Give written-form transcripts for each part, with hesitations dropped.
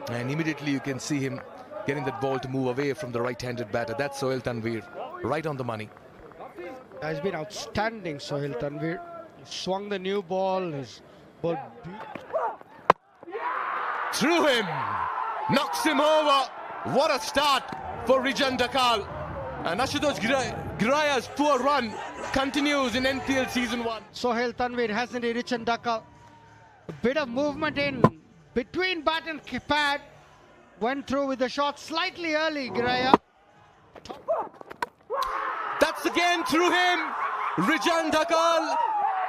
And immediately you can see him getting that ball to move away from the right-handed batter. That's Sohail Tanvir, right on the money. He's been outstanding, Sohail Tanvir. He swung the new ball. His ball through him, knocks him over. What a start for Rijan Dakal. And Ashutosh Giraya's poor run continues in NPL Season 1. Sohail Tanvir, hasn't he, Rijan Dakal? A bit of movement in between bat and pad. Went through with the shot slightly early, Giraya. That's again through him. Rijan Dakal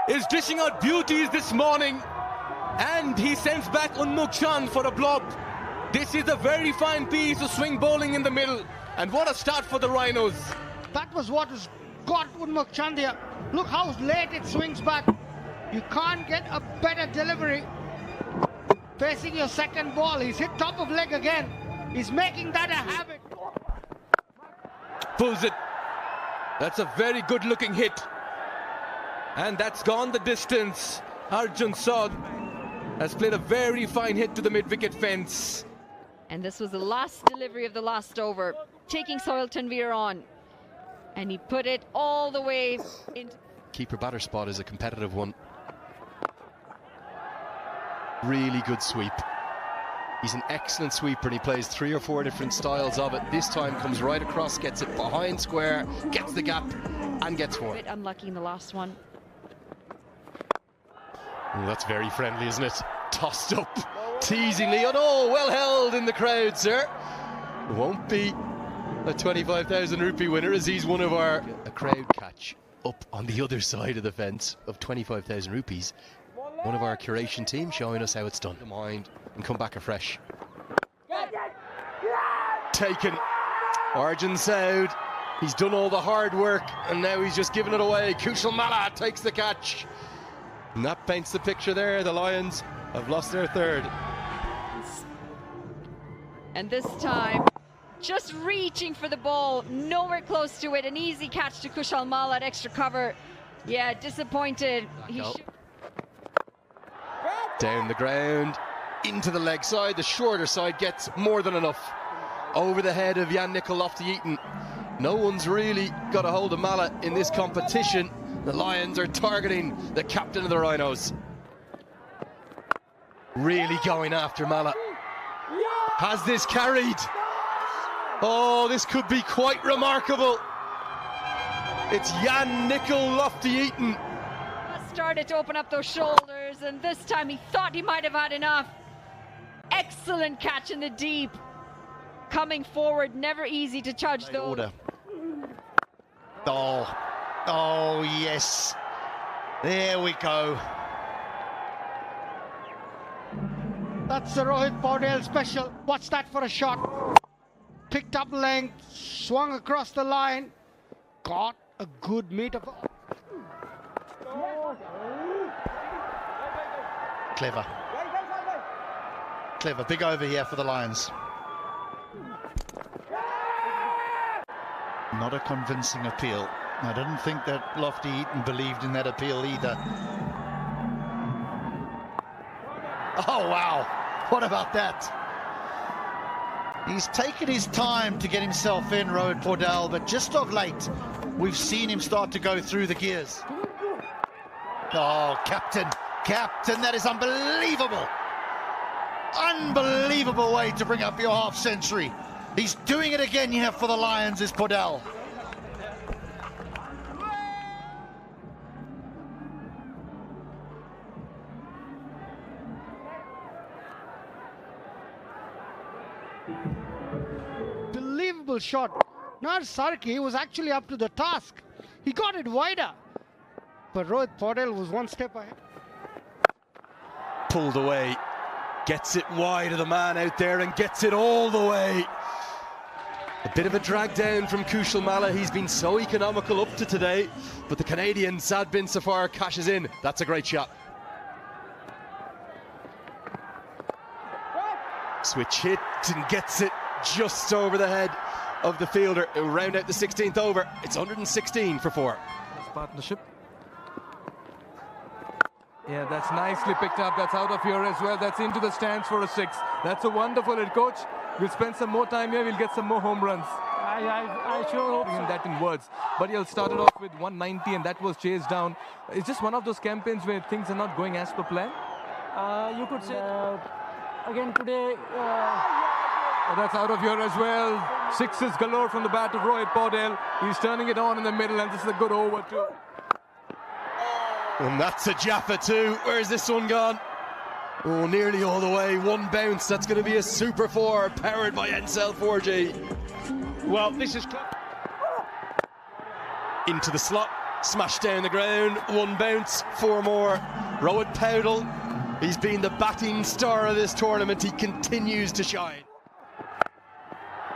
is dishing out beauties this morning. And he sends back Unmukh Chand for a blob. This is a very fine piece of swing bowling in the middle. And what a start for the Rhinos. That was what has got Unmukh Chand here. Look how late it swings back. You can't get a better delivery. Facing your second ball, he's hit top of leg again. He's making that a habit. Pulls it. That's a very good looking hit. And that's gone the distance. Arjun Saud has played a very fine hit to the mid-wicket fence. And this was the last delivery of the last over, taking Sohail Tanvir on. And he put it all the way into... Keeper batter spot is a competitive one. Really good sweep. He's an excellent sweeper and he plays 3 or 4 different styles of it. This time comes right across, gets it behind square, gets the gap and gets 4. A bit unlucky in the last one. Oh, that's very friendly, isn't it? Tossed up teasingly. Oh, well held in the crowd, sir. Won't be a 25,000 rupee winner as he's one of our... A crowd catch up on the other side of the fence of 25,000 rupees. One of our curation team showing us how it's done. Mind and come back afresh. Taken. Arjun Saud. He's done all the hard work and now he's just giving it away. Kushal Malla takes the catch. And that paints the picture there. The Lions have lost their third. And this time, just reaching for the ball, nowhere close to it. An easy catch to Kushal Malla at extra cover. Yeah, disappointed. Down the ground, into the leg side. The shorter side gets more than enough. Over the head of Jan Nicol Lofty-Eaton. No one's really got a hold of Malla in this competition. The Lions are targeting the captain of the Rhinos. Really going after Malla. Has this carried? Oh, this could be quite remarkable. It's Jan Nicol Lofty-Eaton. Started to open up those shoulders, and this time he thought he might have had enough. Excellent catch in the deep. Coming forward, never easy to judge though. Order. Oh, yes. There we go. That's the Rohit Paudel special. Watch that for a shot. Picked up length, swung across the line. Got a good meter. Clever. Clever. Big over here for the Lions. Not a convincing appeal. I didn't think that Lofty-Eaton believed in that appeal either. Oh, wow. What about that? He's taken his time to get himself in, Rohit Paudel, but just of late, we've seen him start to go through the gears. Oh, Captain, that is unbelievable. Unbelievable way to bring up your half century. He's doing it again here for the Lions, is Paudel. Unbelievable shot. Not Sarki, he was actually up to the task. He got it wider. But Rohit Paudel was one step ahead. Pulled away. Gets it wide of the man out there and gets it all the way. A bit of a drag down from Kushal Malla. He's been so economical up to today. But the Canadian Saad bin Safar cashes in. That's a great shot. Switch hit and gets it just over the head of the fielder. It'll round out the 16th over. It's 116 for 4. Partnership Yeah, that's nicely picked up. That's out of here as well. That's into the stands for a 6. That's a wonderful hit, coach. We'll spend some more time here. We'll get some more home runs. I sure hope so. That in words. But he'll started off with 190 and that was chased down. It's just one of those campaigns where things are not going as per plan. You could say again today. That's out of here as well. 6s galore from the bat of Rohit Paudel. He's turning it on in the middle and this is a good over too. And that's a Jaffa too. Where's this one gone? Oh, nearly all the way. One bounce. That's going to be a Super 4 powered by Encel 4G. Well, this is into the slot, smashed down the ground. One bounce, 4 more. Rohit Paudel. He's been the batting star of this tournament. He continues to shine.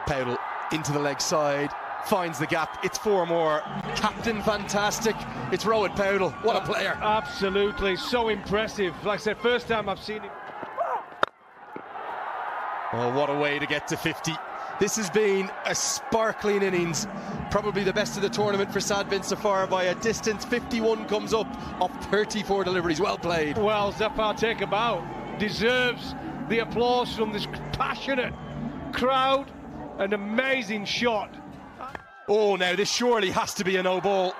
Paudel into the leg side. Finds the gap. It's 4 more. Captain fantastic. It's Rohit Paudel. What a player. Absolutely. So impressive. Like I said, first time I've seen him. Oh, what a way to get to 50. This has been a sparkling innings. Probably the best of the tournament for Sad bin Safar by a distance. 51 comes up of 34 deliveries. Well played. Well, Zafar take a bow. Deserves the applause from this passionate crowd. An amazing shot. Oh, now this surely has to be a no ball.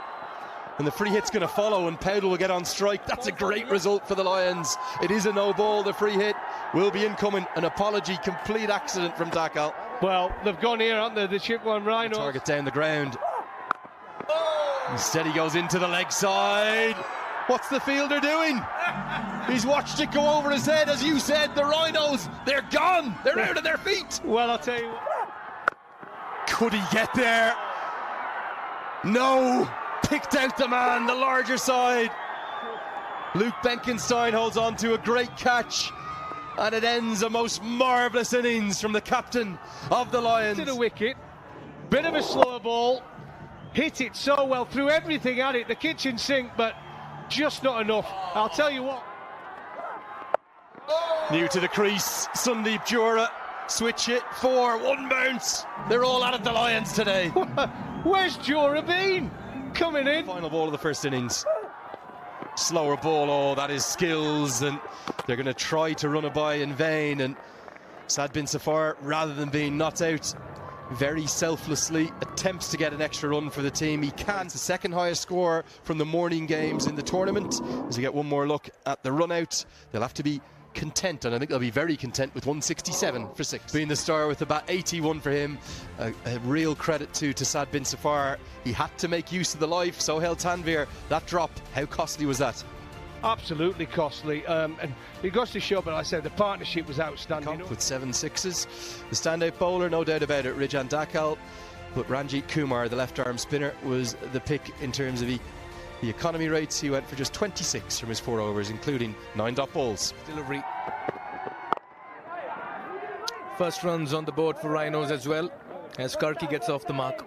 And the free hit's going to follow and Paudel will get on strike. That's a great result for the Lions. It is a no ball. The free hit will be incoming. An apology, complete accident from Dakal. Well, they've gone here, haven't they? The Chitwan Rhinos. Target down the ground. Instead he goes into the leg side. What's the fielder doing? He's watched it go over his head. As you said, the Rhinos, they're gone. They're out of their feet. Well, I'll tell you what. Could he get there? No. Picked out the man, the larger side. Luke Benkenstein holds on to a great catch. And it ends a most marvellous innings from the captain of the Lions. To the wicket. Bit of a slower ball. Hit it so well. Threw everything at it. The kitchen sink, but just not enough. I'll tell you what. New to the crease. Sundeep Jura. Switch it. 4. 1 bounce. They're all at it, the Lions today. Where's Jura been? Coming in. Final ball of the first innings. Slower ball. Oh, that is skills. And they're going to try to run it by in vain. And Sad bin Safar, rather than being knocked out, very selflessly attempts to get an extra run for the team. He can. It's the second highest score from the morning games in the tournament. As we get one more look at the run out, they'll have to be content, and I think they'll be very content with 167 for 6. Being the star with about 81 for him. A real credit to Sad bin Safar. He had to make use of the life. Sohail Tanvir, that drop, how costly was that? Absolutely costly, and it goes to show, but I said the partnership was outstanding. With 7 6s. The standout bowler, no doubt about it, Rijan Dakal, but Ranjit Kumar, the left arm spinner, was the pick in terms of the economy rates. He went for just 26 from his 4 overs, including 9 dot balls. Delivery. First runs on the board for Rhinos as well, as Karki gets off the mark.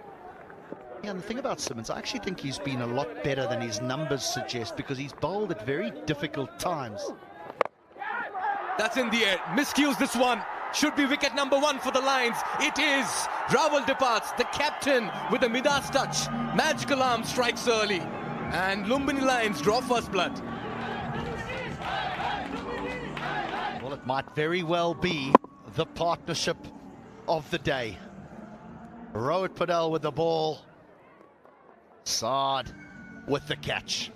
Yeah, and the thing about Simmons, I actually think he's been a lot better than his numbers suggest, because he's bowled at very difficult times. That's in the air. Miscues this one. Should be wicket number 1 for the Lions. It is. Rahul departs, the captain, with a Midas touch. Magical arm strikes early. And Lumbini Lions draw first blood. Well, it might very well be the partnership of the day. Rohit Paudel with the ball. Saad with the catch.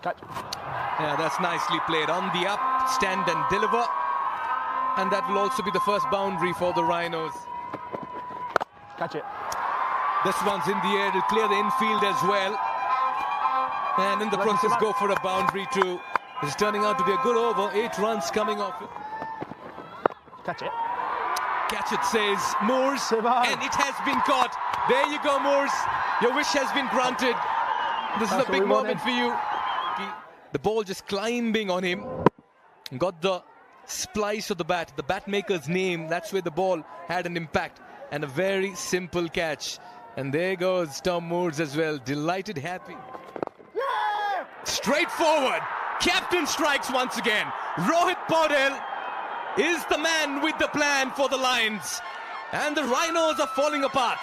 Yeah, that's nicely played. On the up, stand and deliver. And that will also be the first boundary for the Rhinos. Catch it. This one's in the air to clear the infield as well. And in the process go for a boundary too. It's turning out to be a good over. 8 runs coming off it. Catch it. Catch it, says Moores. And it has been caught. There you go, Moores. Your wish has been granted. This is a big moment for you. The ball just climbing on him. Got the splice of the bat. The bat maker's name. That's where the ball had an impact. And a very simple catch. And there goes Tom Moores as well. Delighted, happy. Straight forward. Captain strikes once again. Rohit Paudel is the man with the plan for the Lions. And the Rhinos are falling apart.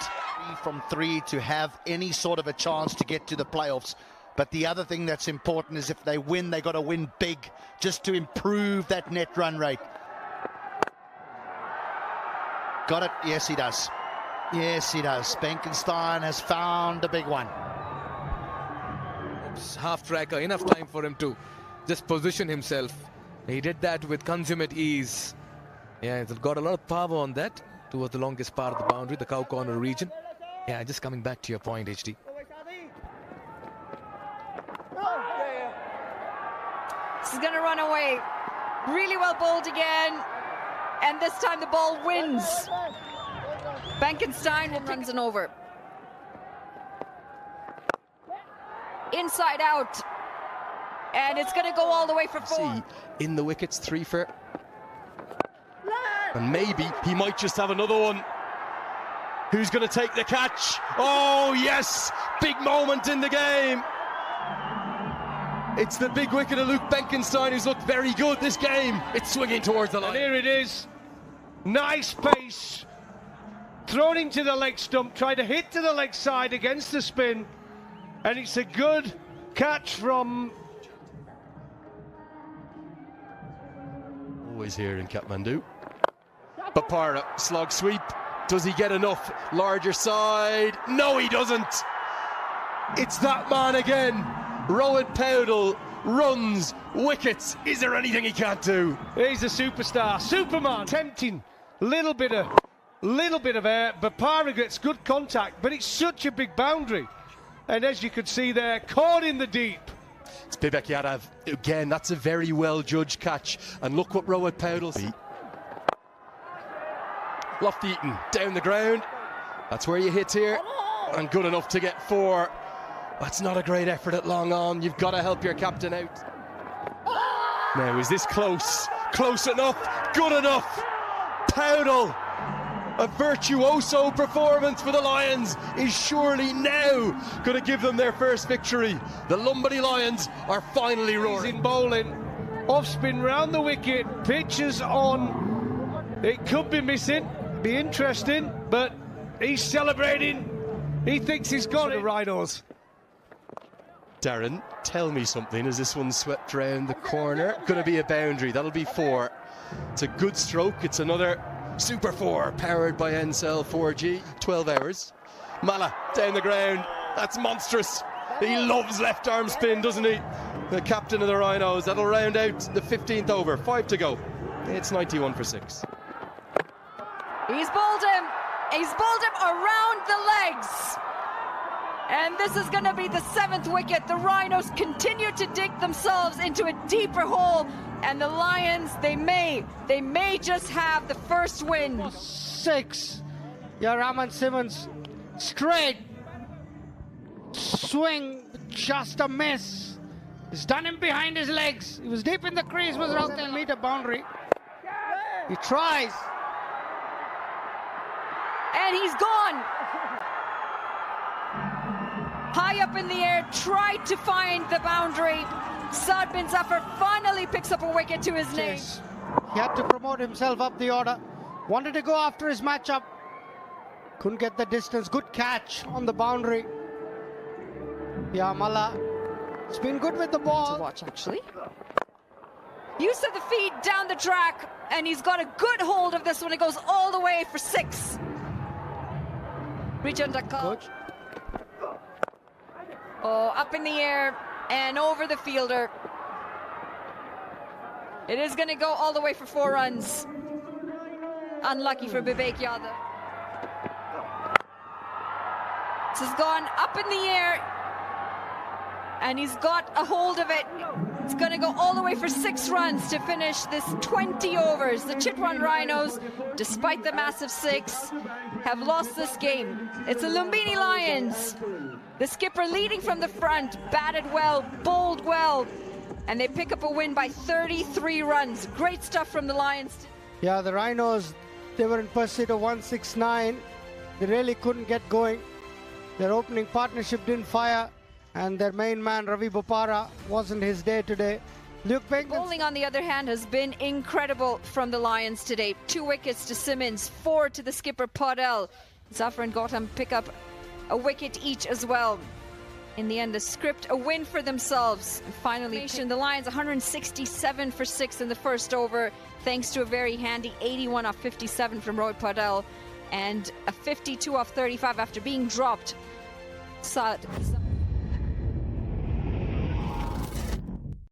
From 3 to have any sort of a chance to get to the playoffs. But the other thing that's important is if they win, they got to win big, just to improve that net run rate. Got it? Yes, he does. Yes, he does. Benkenstein has found a big one. Half tracker, enough time for him to just position himself. He did that with consummate ease. Yeah, he's got a lot of power on that towards the longest part of the boundary, the cow corner region. Yeah, just coming back to your point, HD. This is going to run away. Really well bowled again. And this time the ball wins. Benkenstein will runs and over. Inside out. And it's going to go all the way for 4. See, in the wickets, 3 for. And maybe he might just have another one. Who's going to take the catch? Oh, yes! Big moment in the game. It's the big wicket of Luke Benkenstein, who's looked very good this game. It's swinging towards the line. And here it is. Nice pace. Thrown into the leg stump, tried to hit to the leg side against the spin. And it's a good catch from... Always here in Kathmandu. Bopara, slog sweep. Does he get enough? Larger side. No, he doesn't. It's that man again. Rohit Paudel runs, wickets. Is there anything he can't do? He's a superstar. Superman. Tempting. Little bit of air. Bopara gets good contact, but it's such a big boundary. And as you could see there, caught in the deep. It's Bibek Yadav. Again, that's a very well-judged catch. And look what Rohit Paudel sees. Lofty Eaton down the ground. That's where you hit here. And good enough to get 4. That's not a great effort at long on. You've got to help your captain out. Now, is this close? Close enough? Good enough? Paudel, a virtuoso performance for the Lions, is surely now going to give them their first victory. The Lumbini Lions are finally roaring. He's in bowling. Off spin round the wicket. Pitches on. It could be missing. Be interesting, but he's celebrating. He thinks he's got it. The Rhinos. Darren, tell me something as this one's swept round the corner. Going to be a boundary. That'll be 4. It's a good stroke. It's another Super 4 powered by Ncell 4G. 12 hours. Mala down the ground. That's monstrous. He loves left arm spin, doesn't he? The captain of the Rhinos. That'll round out the 15th over. 5 to go. It's 91 for 6. He's bowled him. He's bowled him around the legs. And this is going to be the 7th wicket. The Rhinos continue to dig themselves into a deeper hole. And the Lions, they may just have the first win. 6. Yeah, Raman Simmons. Straight. Swing. Just a miss. He's done him behind his legs. He was deep in the crease. Was around 10-meter boundary. He tries. And he's gone. High up in the air, tried to find the boundary. Saad bin Zafar finally picks up a wicket to his name. Yes. He had to promote himself up the order. Wanted to go after his matchup. Couldn't get the distance. Good catch on the boundary. Yeah, Mala. It's been good with the ball. To watch, actually. Use of the feet down the track, and he's got a good hold of this one. It goes all the way for 6. Rijan Dakal. Oh, up in the air and over the fielder. It is going to go all the way for 4 runs. Unlucky for Bibek Yadav. This has gone up in the air, and he's got a hold of it. It's going to go all the way for 6 runs to finish this 20 overs. The Chitwan Rhinos, despite the massive 6, have lost this game. It's the Lumbini Lions. The skipper leading from the front, batted well, bowled well, and they pick up a win by 33 runs. Great stuff from the Lions. Yeah, the Rhinos, they were in pursuit of 169. They really couldn't get going. Their opening partnership didn't fire, and their main man, Ravi Bopara, wasn't his day today. Luke Benkenstein. Bowling, on the other hand, has been incredible from the Lions today. 2 wickets to Simmons, 4 to the skipper Paudel. Zafar and Gautam pick up a wicket each as well. In the end, the script a win for themselves. And finally, the Lions 167 for 6 in the first over, thanks to a very handy 81 off 57 from Rohit Paudel and a 52 off 35 after being dropped.